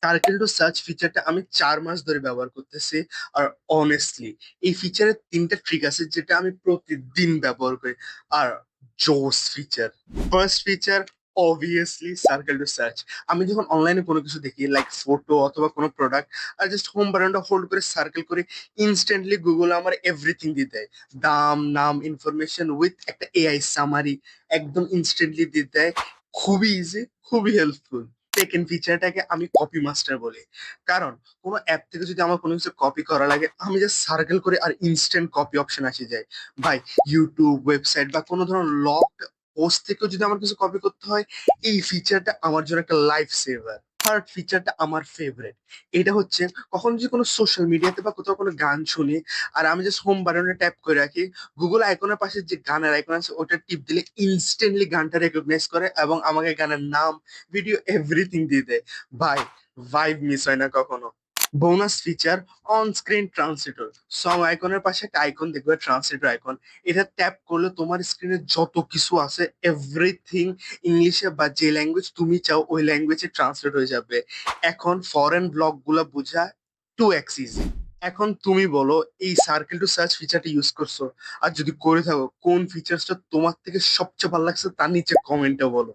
Circle to search ফিচারটা আমি 4 মাস ধরে ব্যবহার করতেছি। আর অনেস্টলি এই ফিচারের 3টা ট্রিক আছে যেটা আমি প্রতিদিন ব্যবহার করি। আর জোস feature, first feature obviously circle to search. আমি যখন অনলাইনে কোনো কিছু দেখি লাইক ফটো অথবা কোনো প্রোডাক্ট, আর জাস্ট হোম বাটনটা হোল্ড করে সার্কেল করে ইনস্ট্যান্টলি গুগল আমার এভরিথিং দিয়ে দেয়। দাম, নাম, ইনফরমেশন উইথ একটা এআই সামারি একদম ইনস্ট্যান্টলি দিয়ে দেয়। খুবই ইজি, খুবই হেল্পফুল। সেকেন্ড ফিচারটাকে আমি কপি মাস্টার বলি। কারণ কোনো অ্যাপ থেকে যদি আমার কোনো কিছু কপি করা লাগে, আমি জাস্ট সার্কেল করে আর ইনস্ট্যান্ট কপি অপশন আসে যায়। ভাই, ইউটিউব, ওয়েবসাইট বা কোনো ধরনের লকড পোস্ট থেকেও যদি আমার কিছু কপি করতে হয়, এই ফিচারটা আমার জন্য একটা লাইফ সেভার। থার্ড ফিচারটা আমার ফেভারিট। এটা হচ্ছে, কখন যদি কোনো সোশ্যাল মিডিয়াতে বা কোথাও কোনো গান শুনি, আর আমি জাস্ট হোম বাটনে ট্যাপ করে রাখি, গুগল আইকনের পাশে যে গানের আইকন আছে ওটা টিপ দিলে ইনস্ট্যান্টলি গানটা রেকগনাইজ করে এবং আমাকে গানের নাম, ভিডিও, এভরিথিং দিয়ে দেয়। ভাই, ভাইব মিস হয় না কখনো। Bonus feature, on screen translator. Song আইকনের পাশে একটা আইকন দেখবে, ট্রান্সলেটর আইকন। এটা ট্যাপ করলে তোমার স্ক্রিনে যত কিছু আছে এভরিথিং ইংলিশে বা যে ল্যাঙ্গুয়েজ তুমি চাও ওই ল্যাঙ্গুয়েজে ট্রান্সলেট হয়ে যাবে। এখন ফরেন ব্লগ গুলা বোঝা 2x ইজি। এখন তুমি বলো, এই সার্কেল টু সার্চ ফিচারটা ইউজ করছো? আর যদি করে থাকো, কোন ফিচার্সটা তোমার থেকে সবচেয়ে ভালো লাগছে তার নিচে কমেন্টে বলো।